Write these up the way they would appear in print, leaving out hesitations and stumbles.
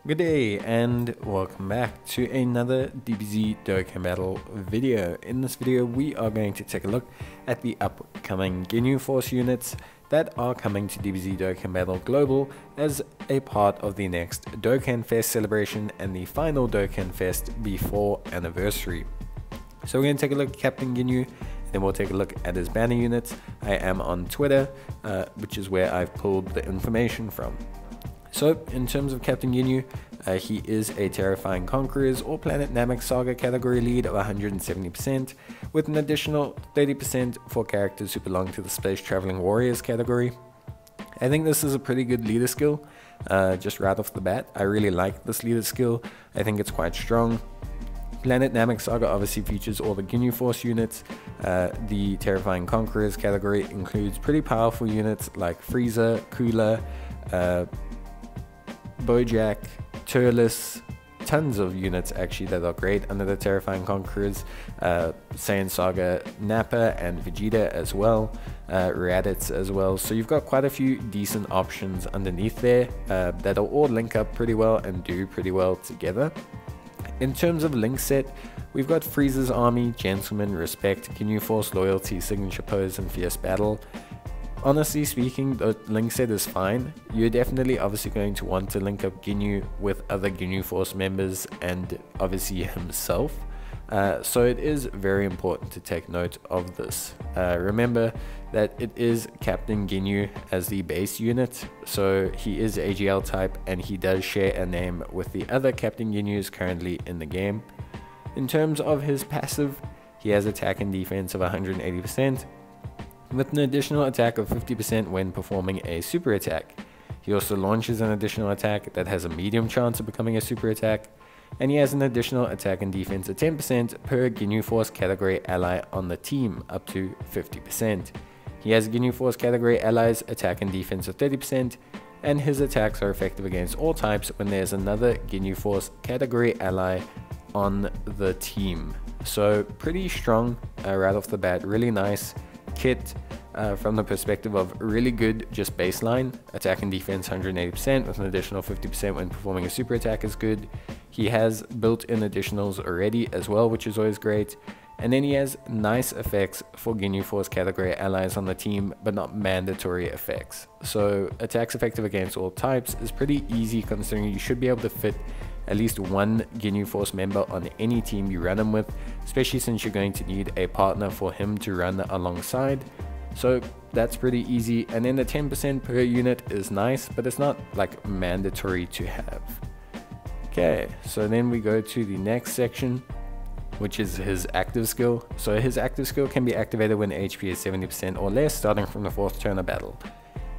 Good day and welcome back to another Dbz Dokkan battle video. In this video we are going to take a look at the upcoming Ginyu Force units that are coming to Dbz Dokkan Battle Global as a part of the next Dokkan Fest celebration and the final Dokkan Fest before anniversary. So we're going to take a look at Captain Ginyu, then we'll take a look at his banner units. I am on Twitter, which is where I've pulled the information from. So, in terms of Captain Ginyu, he is a Terrifying Conquerors or Planet Namek Saga category lead of 170%, with an additional 30% for characters who belong to the Space Traveling Warriors category. I think this is a pretty good leader skill, just right off the bat. I really like this leader skill. I think it's quite strong. Planet Namek Saga obviously features all the Ginyu Force units. The Terrifying Conquerors category includes pretty powerful units like Frieza, Cooler, Bojack, Turles, tons of units actually that are great under the Terrifying Conquerors, Saiyan Saga, Nappa and Vegeta as well, Raditz as well. So you've got quite a few decent options underneath there that'll all link up pretty well and do pretty well together. In terms of link set, we've got Frieza's Army, Gentleman, Respect, Ginyu Force, Loyalty, Signature Pose and Fierce Battle. Honestly speaking, the link set is fine. You're definitely obviously going to want to link up Ginyu with other Ginyu Force members and obviously himself. So it is very important to take note of this. Remember that it is Captain Ginyu as the base unit, so he is AGL type and he does share a name with the other Captain Ginyus currently in the game. In terms of his passive, he has attack and defense of 180%. with an additional attack of 50% when performing a super attack. He also launches an additional attack that has a medium chance of becoming a super attack, and he has an additional attack and defense of 10% per Ginyu Force category ally on the team, up to 50%. He has Ginyu Force category allies attack and defense of 30%, and his attacks are effective against all types when there's another Ginyu Force category ally on the team. So pretty strong right off the bat, really nice kit from the perspective of really good just baseline. Attack and defense 180% with an additional 50% when performing a super attack is good. He has built-in additionals already as well, which is always great. And then he has nice effects for Ginyu Force category allies on the team, but not mandatory effects. So attacks effective against all types is pretty easy, considering you should be able to fit at least one Ginyu Force member on any team you run him with, especially since you're going to need a partner for him to run alongside. So that's pretty easy. And then the 10% per unit is nice, but it's not like mandatory to have. Okay, so then we go to the next section, which is his active skill. So his active skill can be activated when HP is 70% or less, starting from the 4th turn of battle.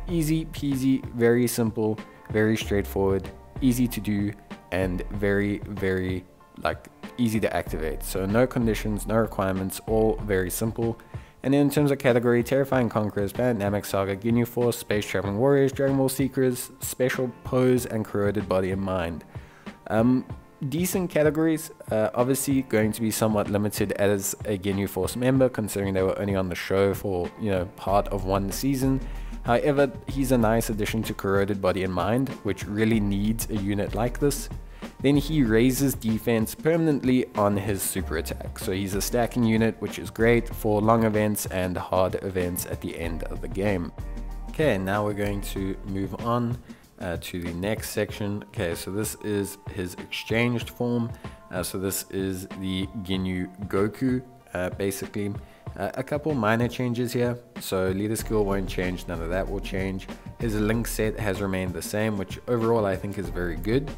Easy peasy, very simple, very straightforward, easy to do, and very like easy to activate. So no conditions, no requirements, all very simple. And then in terms of category, Terrifying Conquerors, Planet Namek Saga, Ginyu Force, Space Traveling Warriors, Dragon Ball Seekers, Special Pose, and Corroded Body and Mind. Decent categories, obviously going to be somewhat limited as a Ginyu Force member, considering they were only on the show for, part of one season. However, he's a nice addition to Corroded Body and Mind, which really needs a unit like this. Then he raises defense permanently on his super attack. So he's a stacking unit, which is great for long events and hard events at the end of the game. Okay, now we're going to move on to the next section. Okay, so this is his exchanged form. So this is the Ginyu Goku, basically. A couple minor changes here. So leader skill won't change, none of that will change. His link set has remained the same, which overall I think is very good,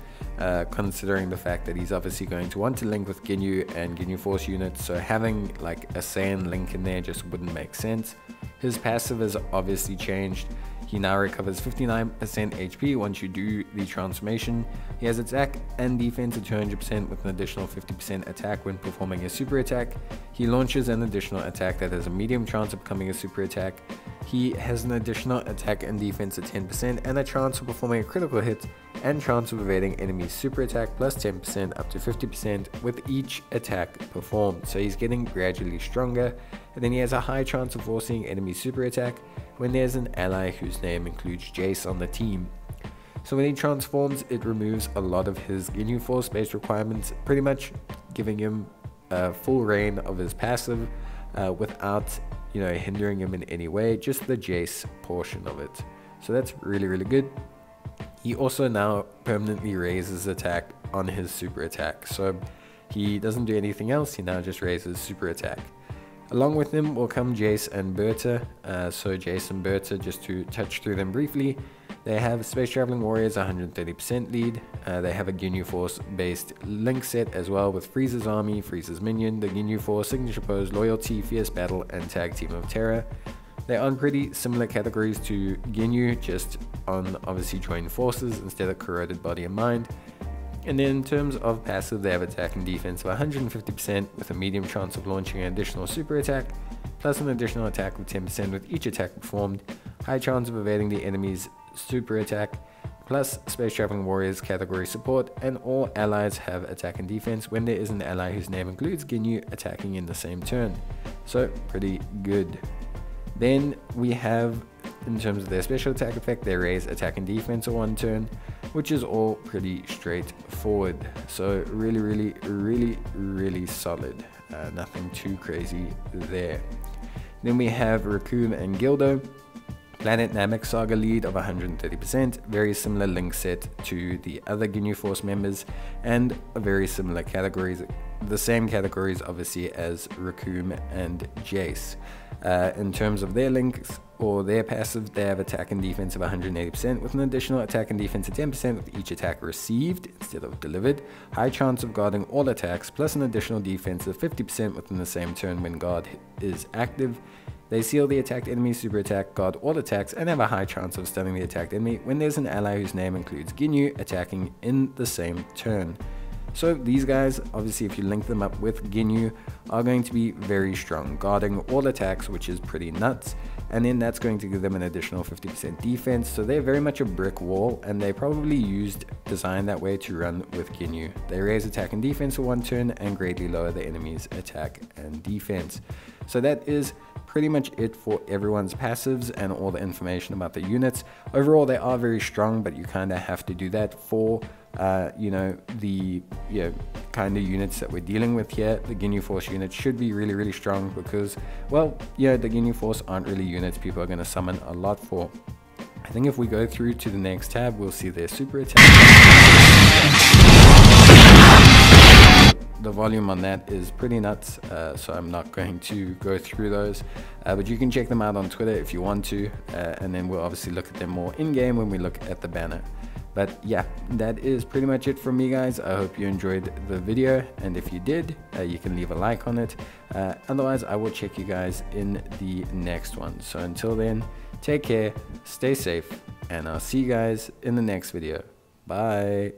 considering the fact that he's obviously going to want to link with Ginyu and Ginyu Force units, so having like a Saiyan link in there just wouldn't make sense. His passive has obviously changed. He now recovers 59% HP once you do the transformation. He has attack and defense at 200% with an additional 50% attack when performing a super attack. He launches an additional attack that has a medium chance of becoming a super attack. He has an additional attack and defense at 10% and a chance of performing a critical hit and chance of evading enemy super attack plus 10% up to 50% with each attack performed. So he's getting gradually stronger. And then he has a high chance of forcing enemy super attack when there's an ally whose name includes Jeice on the team. So when he transforms, it removes a lot of his Ginyu Force based requirements, pretty much giving him full reign of his passive without hindering him in any way, just the Jeice portion of it. So that's really, really good. He also now permanently raises attack on his super attack, so he doesn't do anything else, he now just raises super attack. Along with him will come Jeice and Burter. So Jeice and Burter, just to touch through them briefly, they have Space Traveling Warriors 130% lead. They have a Ginyu Force based link set as well, with Frieza's Army, Frieza's Minion, the Ginyu Force, Signature Pose, Loyalty, Fierce Battle, and Tag Team of Terror. They are on pretty similar categories to Ginyu, just on obviously joined forces instead of corroded body and mind. And then in terms of passive, they have attack and defense of 150% with a medium chance of launching an additional super attack, plus an additional attack of 10% with each attack performed, high chance of evading the enemy's super attack, plus Space Traveling Warriors category support, and all allies have attack and defense when there is an ally whose name includes Ginyu attacking in the same turn. So pretty good. Then we have, in terms of their special attack effect, they raise attack and defense for one turn, which is all pretty straightforward. So really solid. Nothing too crazy there. Then we have Raccoon and Gildo. Planet Namek Saga lead of 130%, very similar link set to the other Ginyu Force members, and very similar categories, the same categories obviously as Recoome and Jeice. In terms of their links or their passive, they have attack and defense of 180% with an additional attack and defense of 10% with each attack received instead of delivered, high chance of guarding all attacks, plus an additional defense of 50% within the same turn when guard is active. They seal the attacked enemy's super attack, guard all attacks, and have a high chance of stunning the attacked enemy when there's an ally whose name includes Ginyu attacking in the same turn. So these guys, obviously if you link them up with Ginyu, are going to be very strong, guarding all attacks, which is pretty nuts, and then that's going to give them an additional 50% defense. So they're very much a brick wall, and they probably designed that way to run with Ginyu. They raise attack and defense for one turn and greatly lower the enemy's attack and defense. So that is pretty much it for everyone's passives and all the information about the units. Overall, they are very strong, but you kind of have to do that for the kind of units that we're dealing with here. The Ginyu Force units should be really strong because, well, the Ginyu Force aren't really units people are going to summon a lot for. I think if we go through to the next tab, we'll see their super attack. The volume on that is pretty nuts, so I'm not going to go through those, but you can check them out on Twitter if you want to, and then we'll obviously look at them more in game when we look at the banner. But yeah, that is pretty much it from me, guys. I hope you enjoyed the video, and if you did, you can leave a like on it. Otherwise, I will check you guys in the next one. So until then, take care, stay safe, and I'll see you guys in the next video. Bye.